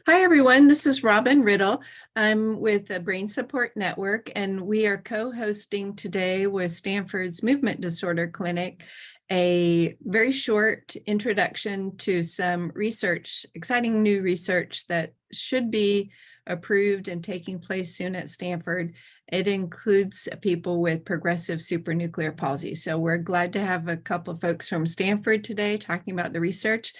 Hi, everyone. This is Robin Riddle. I'm with the Brain Support Network, and we are co-hosting today with Stanford's Movement Disorder Clinic a very short introduction to some research, exciting new research that should be approved and taking place soon at Stanford. It includes people with progressive supranuclear palsy. So we're glad to have a couple of folks from Stanford today talking about the research.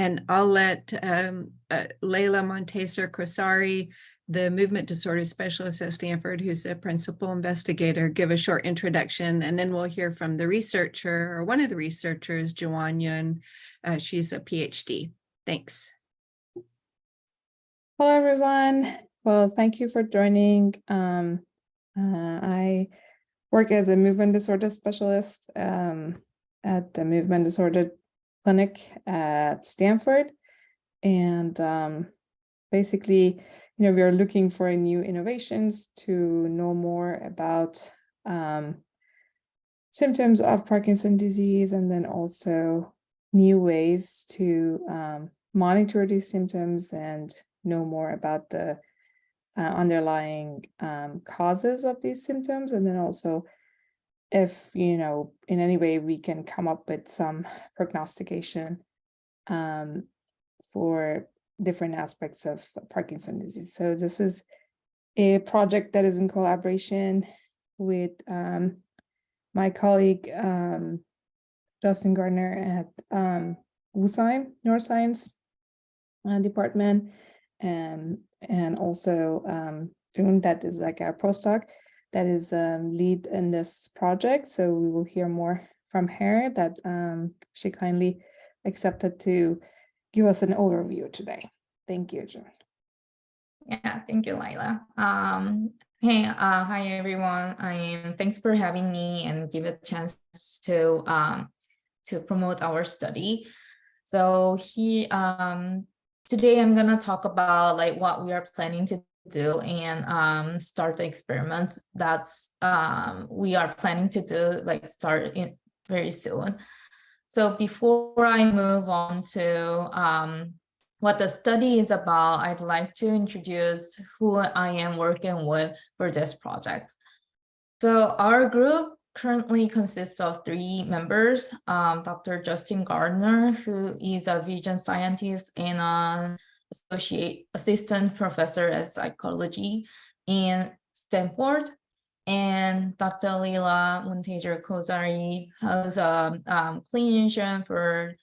And I'll let Leila Monteser-Crosari, the movement disorder specialist at Stanford, who's the principal investigator, give a short introduction. And then we'll hear from the researcher, or one of the researchers, Jiwon Yeon. She's a PhD. Thanks. Hello, everyone. Well, thank you for joining. I work as a movement disorder specialist at the Movement Disorder Clinic at Stanford. And basically, we are looking for new innovations to know more about symptoms of Parkinson's disease, and then also new ways to monitor these symptoms and know more about the underlying causes of these symptoms, and then also if in any way we can come up with some prognostication for different aspects of Parkinson's disease. So this is a project that is in collaboration with my colleague Justin Gardner at USIME Neuroscience Department, and also June, that is like our postdoc that is lead in this project. So we will hear more from her, that she kindly accepted to give us an overview today. Thank you, June. Yeah, thank you, Leila. Hi everyone. Thanks for having me and give a chance to promote our study. So today I'm gonna talk about what we are planning to do and start the experiments that's we are planning to do, start in very soon. So before I move on to what the study is about, I'd like to introduce who I am working with for this project. So our group currently consists of 3 members, Dr. Justin Gardner, who is a vision scientist and an associate assistant professor at psychology in Stanford, and Dr. Leila Monteser-Crosari, who's a clinician for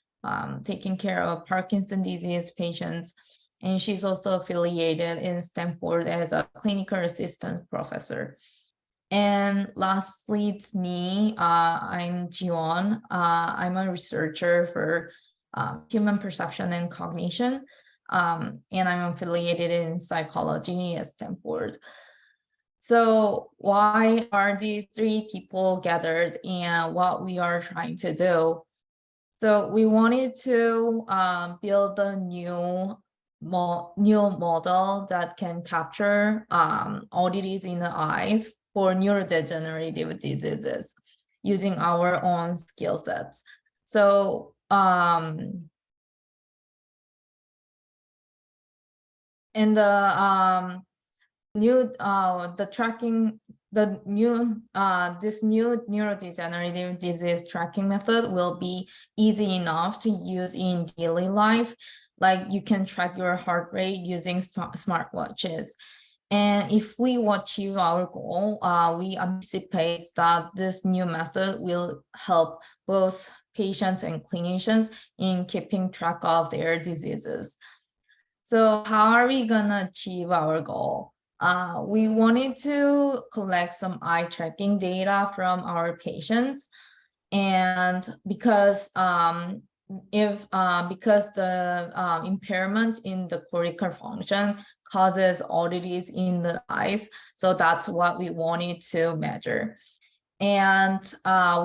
taking care of Parkinson's disease patients, and she's also affiliated in Stanford as a clinical assistant professor. And lastly, it's me. I'm Jiwon. I'm a researcher for human perception and cognition, and I'm affiliated in psychology at Stanford. So why are these 3 people gathered and what we are trying to do? So we wanted to build a new model that can capture oddities in the eyes for neurodegenerative diseases using our own skill sets. So in the this new neurodegenerative disease tracking method will be easy enough to use in daily life. Like you can track your heart rate using smartwatches. And if we achieve our goal, we anticipate that this new method will help both patients and clinicians in keeping track of their diseases. So how are we gonna achieve our goal? We wanted to collect some eye tracking data from our patients, and because the impairment in the cortical function causes oddities in the eyes, so that's what we wanted to measure. And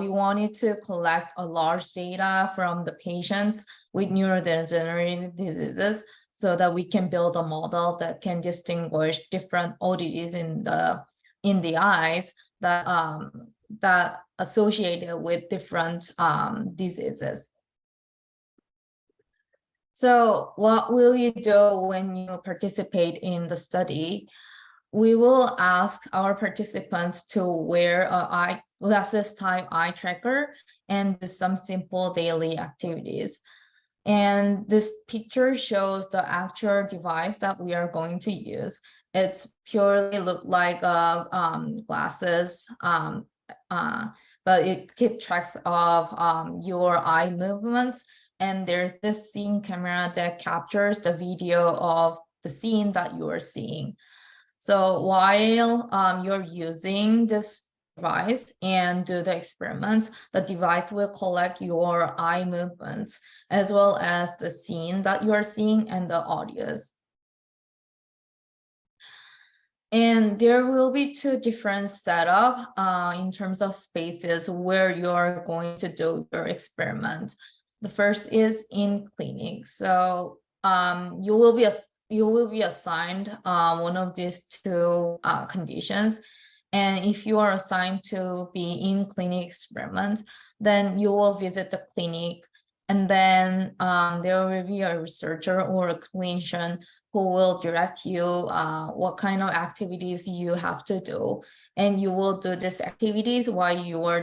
we wanted to collect a large data from the patients with neurodegenerative diseases, so that we can build a model that can distinguish different oddities in the eyes that associated with different diseases. So what will you do when you participate in the study? We will ask our participants to wear a eyeglasses type eye tracker and do some simple daily activities. And this picture shows the actual device that we are going to use. It's purely look like glasses, but it keeps tracks of your eye movements. And there's this scene camera that captures the video of the scene that you are seeing. So while you're using this device and do the experiments, the device will collect your eye movements as well as the scene that you are seeing and the audios. And there will be two different setups in terms of spaces where you're going to do your experiment. The first is in clinic. So you will be assigned one of these two conditions. And if you are assigned to be in clinic experiment, then you will visit the clinic, and then there will be a researcher or a clinician who will direct you what kind of activities you have to do, and you will do these activities while you are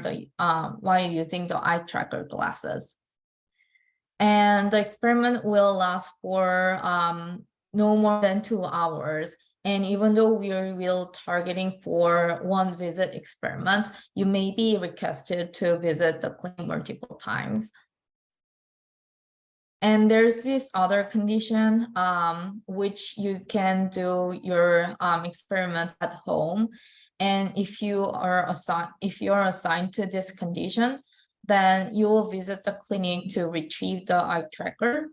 while using the eye tracker glasses. And the experiment will last for no more than 2 hours. And even though we will targeting for one visit experiment, you may be requested to visit the clinic multiple times. And there's this other condition which you can do your experiments at home. And if you are assigned to this condition, then you will visit the clinic to retrieve the eye tracker.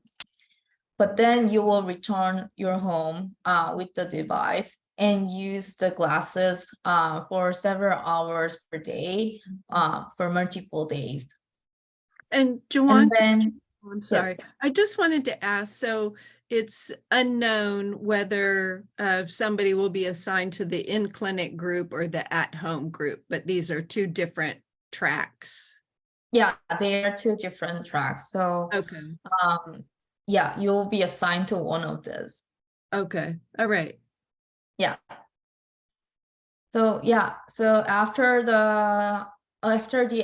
But then you will return your home with the device and use the glasses for several hours per day for multiple days. And Jiwon, then, I'm sorry, yes. I just wanted to ask, so it's unknown whether somebody will be assigned to the in-clinic group or the at-home group, but these are two different tracks. Yeah, they are two different tracks. So Okay. Yeah, you'll be assigned to one of these. Okay. All right. Yeah. So yeah, so after the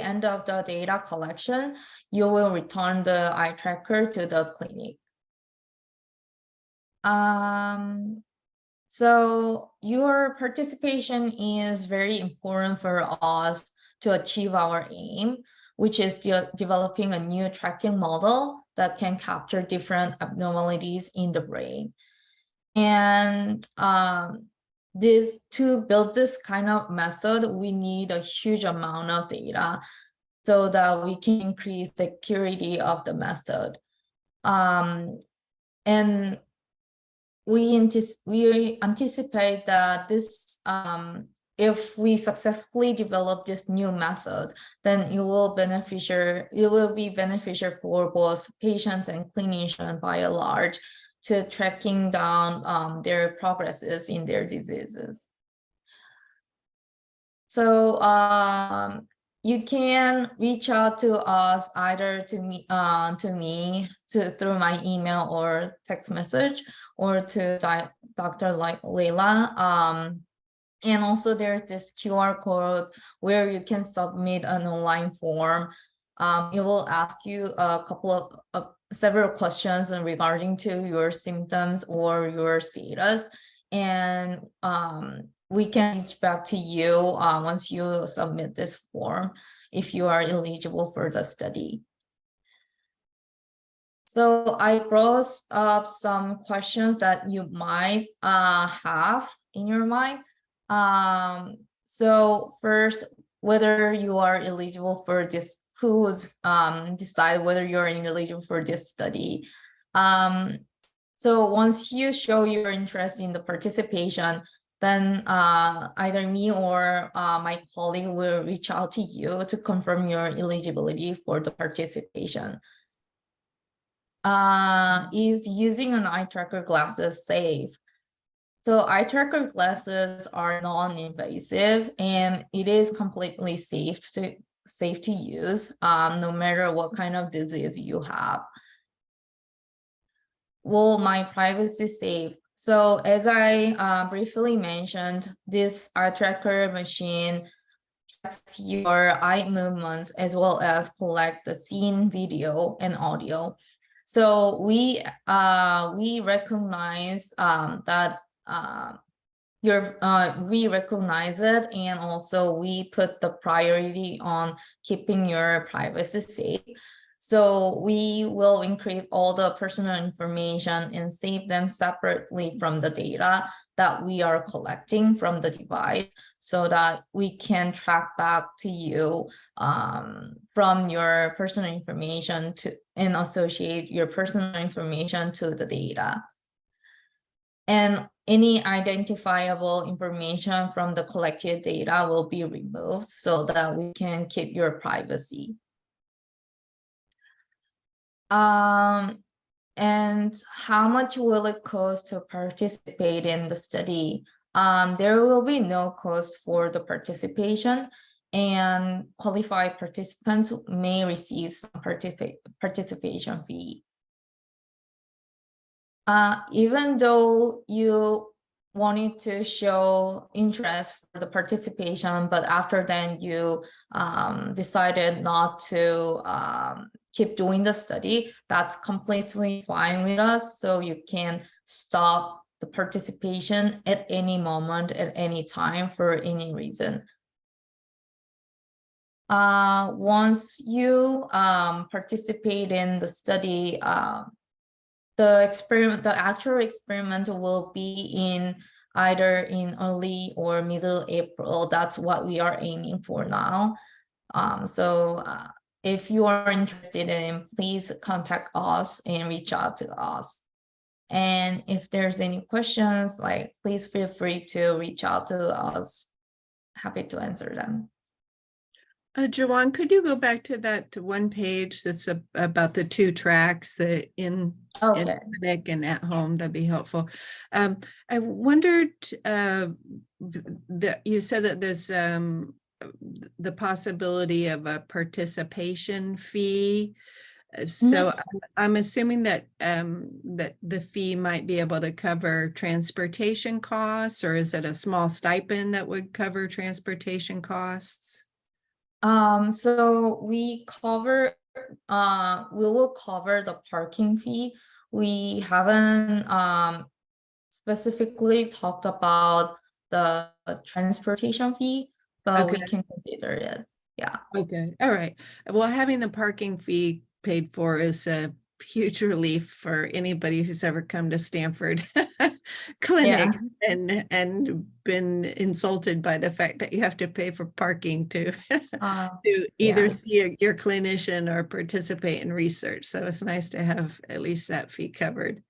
end of the data collection, you will return the eye tracker to the clinic. So your participation is very important for us to achieve our aim, which is developing a new tracking model that can capture different abnormalities in the brain. And to build this kind of method, we need a huge amount of data so that we can increase the accuracy of the method. And we anticipate that this, if we successfully develop this new method, then it will be beneficial for both patients and clinicians by and large to tracking down their progresses in their diseases. So you can reach out to us either to me through my email or text message, or to Dr. Leila. And also there's this QR code where you can submit an online form. It will ask you a couple of several questions regarding to your symptoms or your status. And we can reach back to you once you submit this form if you are eligible for the study. So I brought up some questions that you might have in your mind. So first, whether you are eligible for this, who's decide whether you're eligible for this study. So once you show your interest in the participation, then either me or my colleague will reach out to you to confirm your eligibility for the participation. Is using an eye tracker glasses safe? So eye tracker glasses are non-invasive, and it is completely safe to use, no matter what kind of disease you have. will my privacy safe? So as I briefly mentioned, this eye tracker machine tracks your eye movements as well as collect the scene video and audio. So we recognize that we recognize it, and also we put the priority on keeping your privacy safe. So we will encrypt all the personal information and save them separately from the data that we are collecting from the device, so that we can track back to you from your personal information and associate your personal information to the data. And any identifiable information from the collected data will be removed so that we can keep your privacy. And how much will it cost to participate in the study? There will be no cost for the participation, and qualified participants may receive some participation fee. Even though you wanted to show interest for the participation, but after then you decided not to keep doing the study, that's completely fine with us. So you can stop the participation at any moment, at any time, for any reason. Once you participate in the study, the actual experiment will be in either in early or middle April. That's what we are aiming for now. So if you are interested in, please contact us and reach out to us. And if there's any questions, like, please feel free to reach out to us. Happy to answer them. Jiwon, could you go back to that one page that's about the 2 tracks, the in clinic and at home? That'd be helpful. I wondered, you said that there's the possibility of a participation fee. So I'm assuming that that the fee might be able to cover transportation costs, or is it a small stipend that would cover transportation costs? So we will cover the parking fee. We haven't specifically talked about the transportation fee, but we can consider it. Yeah. Okay. All right. Well, having the parking fee paid for is a huge relief for anybody who's ever come to Stanford Clinic and been insulted by the fact that you have to pay for parking to either see your clinician or participate in research. So it's nice to have at least that fee covered.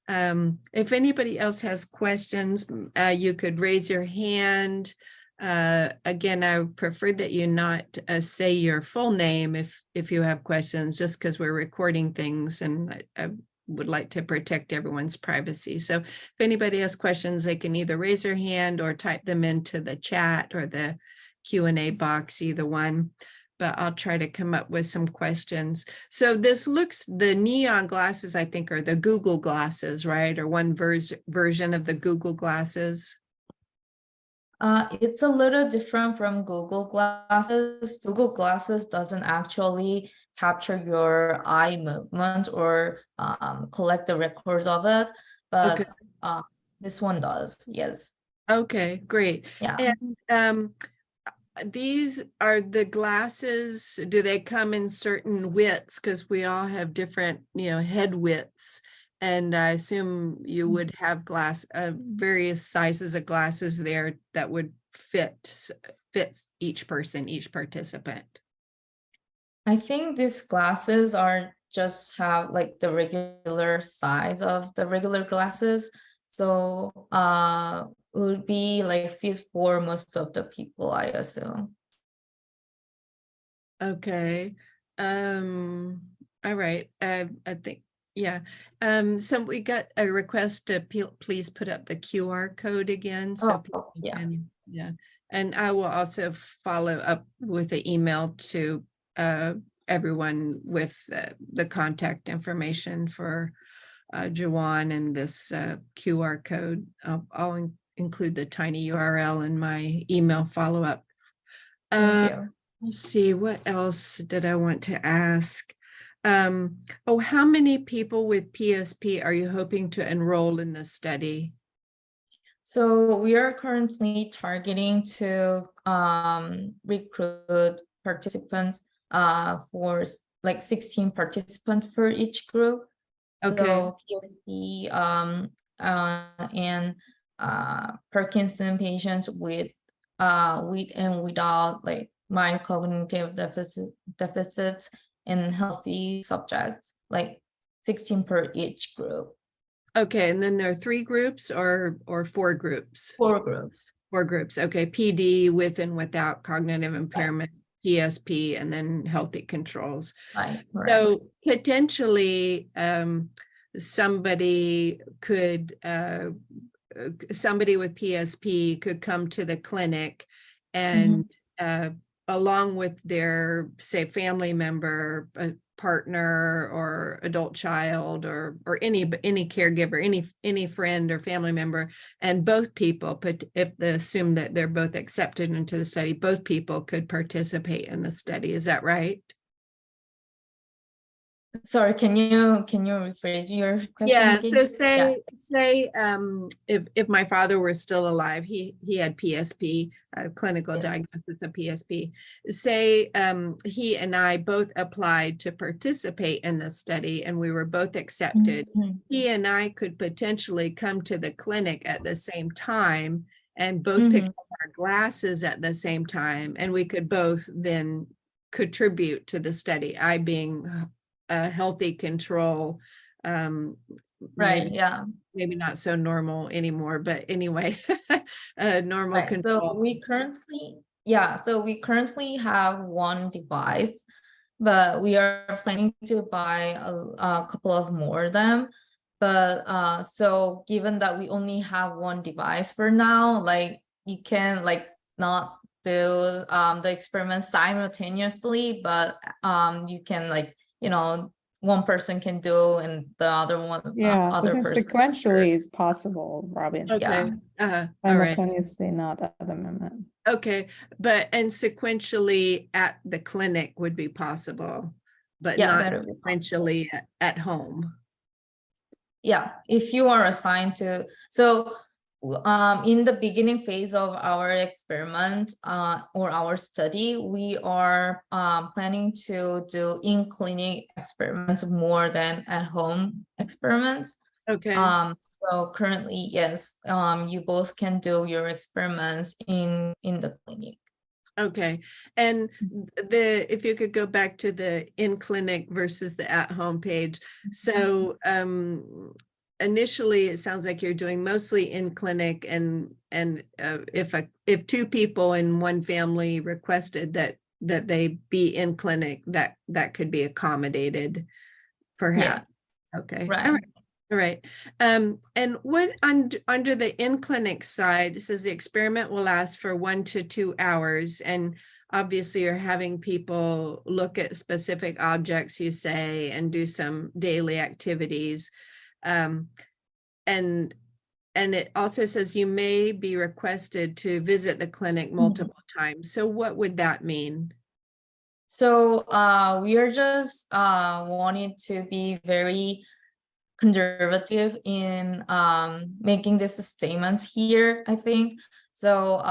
If anybody else has questions, you could raise your hand. Again, I prefer that you not say your full name if you have questions, just because we're recording things, and I would like to protect everyone's privacy. So if anybody has questions, they can either raise their hand or type them into the chat or the Q&A box, either one. But I'll try to come up with some questions. So this looks, the neon glasses, I think, are the Google glasses, right? Or one version of the Google glasses. It's a little different from Google Glasses. Google Glasses doesn't actually capture your eye movement or collect the records of it, but this one does, yes. Okay, great. Yeah. And these are the glasses, do they come in certain widths? Because we all have different, head widths. And I assume you would have various sizes of glasses there that would fit each person, each participant. I think these glasses are just have like the regular size of the regular glasses. So it would be like fit for most of the people, I assume. Okay. All right. I think. Yeah. So we got a request to please put up the QR code again. So people can, and I will also follow up with an email to everyone with the contact information for Jiwon and this QR code. I'll include the tiny URL in my email follow-up. Thank you. Let's see, what else did I want to ask? Oh, how many people with PSP are you hoping to enroll in this study? So we are currently targeting to recruit participants for like 16 participants for each group. Okay. So PSP and Parkinson patients with and without like mild cognitive deficits and healthy subjects, like 16 per each group. Okay, and then there are 3 groups or 4 groups? 4 groups. 4 groups. Okay, PD with and without cognitive impairment, PSP, and then healthy controls. Right. So potentially somebody with PSP could come to the clinic and along with their, say, family member, a partner or adult child or any caregiver, any friend or family member, and both people, but if they assume that they're both accepted into the study, both people could participate in the study. Is that right? Sorry, can you rephrase your question? Yeah, again? so say if my father were still alive, he had PSP, clinical diagnosis of PSP. Say he and I both applied to participate in the study and we were both accepted. He and I could potentially come to the clinic at the same time and both pick up our glasses at the same time, and we could both then contribute to the study. I being a healthy control, Right. maybe not so normal anymore, but anyway, normal Right. control. So we currently have 1 device, but we are planning to buy a couple of more of them. But so given that we only have 1 device for now, like you can like not do the experiment simultaneously, but you can like, you know, one person can do and the other one other person sequentially is possible, Robin. Okay. All right. Simultaneously, not at the moment. Okay, and sequentially at the clinic would be possible, but not sequentially at home. Yeah, if you are assigned to, so in the beginning phase of our experiment or our study, we are planning to do in-clinic experiments more than at-home experiments. Okay. So currently, yes, you both can do your experiments in the clinic. Okay, and if you could go back to the in-clinic versus the at-home page. So initially, it sounds like you're doing mostly in-clinic, and if 2 people in one family requested that they be in clinic, that could be accommodated, perhaps. Yeah. Okay. Right. All right. And what under the in-clinic side, it says the experiment will last for 1 to 2 hours. And obviously you're having people look at specific objects, you say, and do some daily activities. And it also says you may be requested to visit the clinic multiple times. So what would that mean? So we are just wanting to be very conservative in making this statement here, I think. So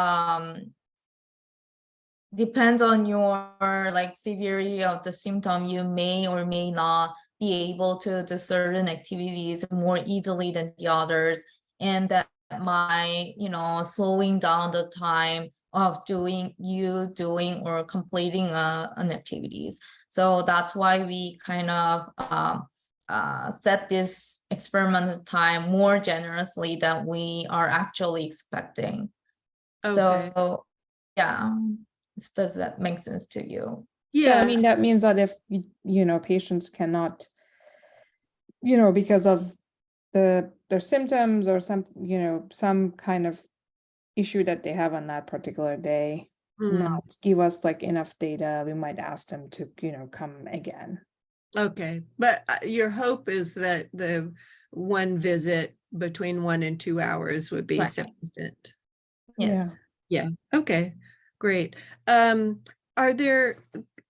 depends on your like severity of the symptom, you may or may not be able to do certain activities more easily than the others, and that might, you know, slowing down the time of doing or completing an activities. So that's why we kind of set this experimental time more generously than we are actually expecting. Okay. So yeah, does that make sense to you? Yeah, I mean, that means that if patients cannot, because of their symptoms or some kind of issue that they have on that particular day, not give us like enough data, we might ask them to come again. Okay, but your hope is that the one visit between 1 and 2 hours would be Right. sufficient. Yes. Yeah, okay, great.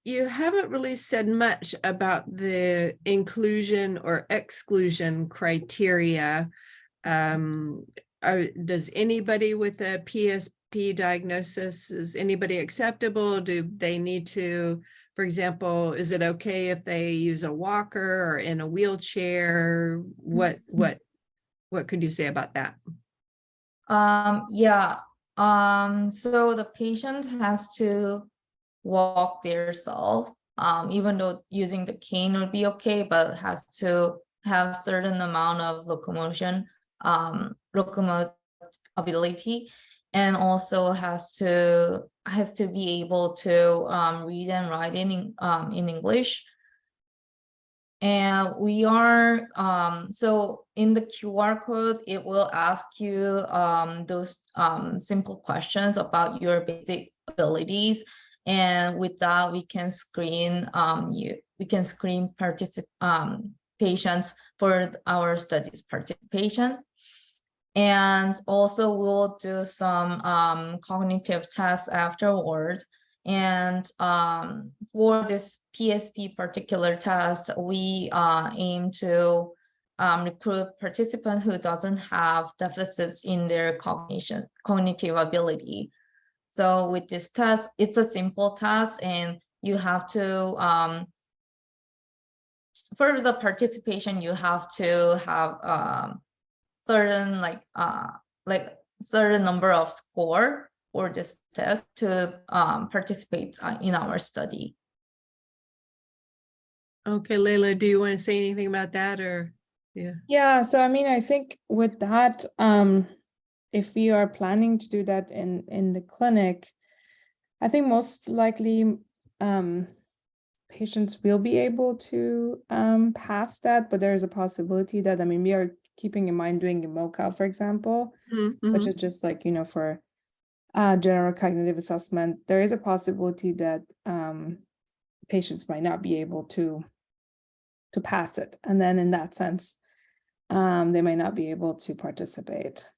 You haven't really said much about the inclusion or exclusion criteria. Does anybody with a PSP diagnosis, is anybody acceptable? Do they need to, for example, is it okay if they use a walker or in a wheelchair? What could you say about that? Yeah. So the patient has to walk themselves, even though using the cane would be okay, but has to have certain amount of locomotion, ability, and also has to be able to read and write in English. And we are, so in the QR code, it will ask you those simple questions about your basic abilities. And with that, we can screen patients for our studies participation. And also we'll do some cognitive tests afterwards. And for this PSP particular test, we aim to recruit participants who doesn't have deficits in their cognitive ability. So with this test, it's a simple test, and you have to, for the participation, you have to have certain certain number of score for this test to participate in our study. Okay, Layla, do you want to say anything about that, or? Yeah, so I mean, I think with that, if we are planning to do that in the clinic, I think most likely patients will be able to pass that, but there is a possibility that, I mean, we are keeping in mind doing a MOCA, for example, which is just like, for general cognitive assessment. There is a possibility that patients might not be able to pass it. And then in that sense, they might not be able to participate.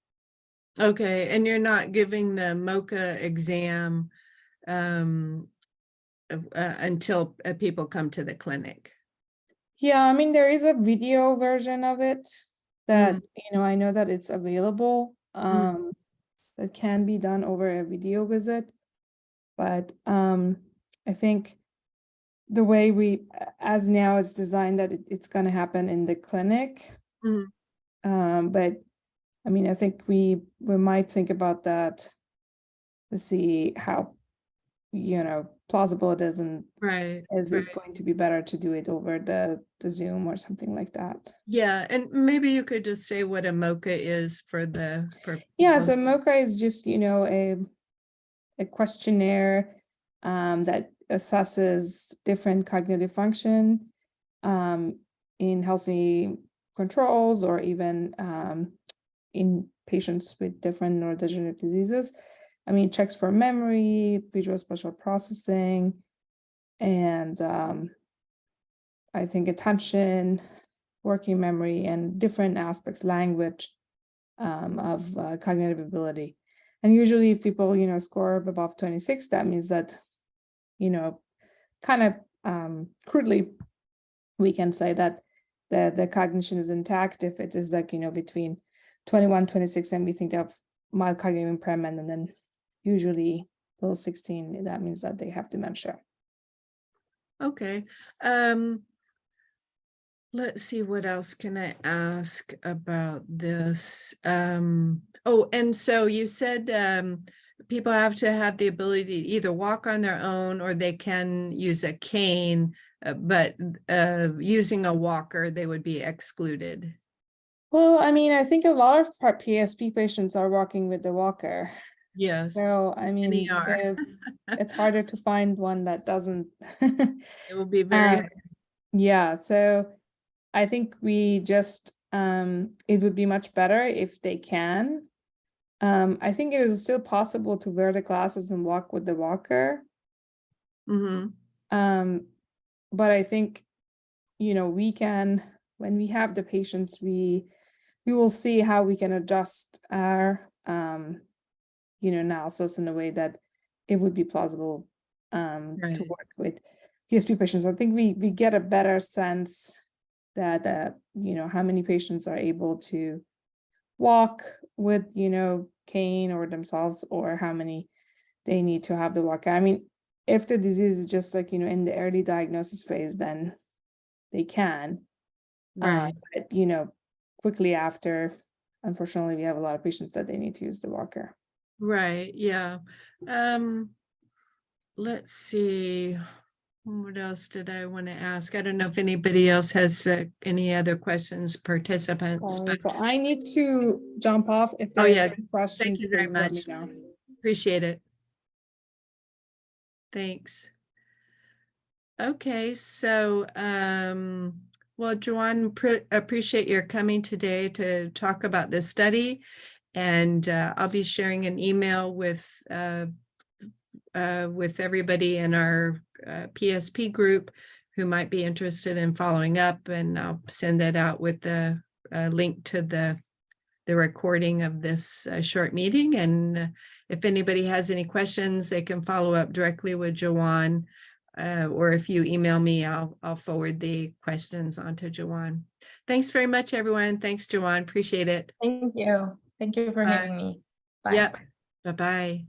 Okay, and you're not giving the MOCA exam until people come to the clinic? Yeah, I mean, there is a video version of it that, I know that it's available. That can be done over a video visit. But I think the way as now it's designed that it's going to happen in the clinic. But I mean, I think we might think about that to see how, plausible it is, and is it going to be better to do it over the Zoom or something like that? Yeah, and maybe you could just say what a MOCA is for yeah, so MOCA is just, a questionnaire that assesses different cognitive function in healthy controls, or even in patients with different neurodegenerative diseases. I mean, it checks for memory, visual spatial processing, and I think attention, working memory, and different aspects, language of cognitive ability. And usually if people, score above 26, that means that, kind of crudely, we can say that the cognition is intact. If it is like, between 21, 26, then we think of mild cognitive impairment, and then usually below 16, that means that they have dementia. Okay. Let's see, what else can I ask about this? Oh, and so you said people have to have the ability to either walk on their own, or they can use a cane, but using a walker, they would be excluded. Well, I mean, I think a lot of PSP patients are walking with the walker. Yes. So, I mean, it's harder to find one that doesn't. It will be very yeah, so I think we just, it would be much better if they can. I think it is still possible to wear the glasses and walk with the walker. But I think, we can when we have the patients, we will see how we can adjust our analysis in a way that it would be plausible to Right. work with PSP patients. I think we get a better sense that how many patients are able to walk with cane or themselves, or how many they need to have the walker. I mean, if the disease is just like in the early diagnosis phase, then they can. Right. But quickly after, unfortunately, we have a lot of patients that they need to use the walker. Right. Yeah. Let's see. What else did I want to ask? I don't know if anybody else has any other questions, participants. But So I need to jump off. If there Oh, are yeah. any questions, you very please let me much. know. Appreciate it. Thanks. Okay, so well, Jiwon, appreciate your coming today to talk about this study, and I'll be sharing an email with everybody in our PSP group who might be interested in following up, and I'll send that out with the link to the recording of this short meeting. And if anybody has any questions, they can follow up directly with Jiwon, or if you email me, I'll forward the questions onto Jiwon. Thanks very much, everyone. Thanks, Jiwon. Appreciate it. Thank you. Thank you for having me. Bye. Yep. Bye-bye.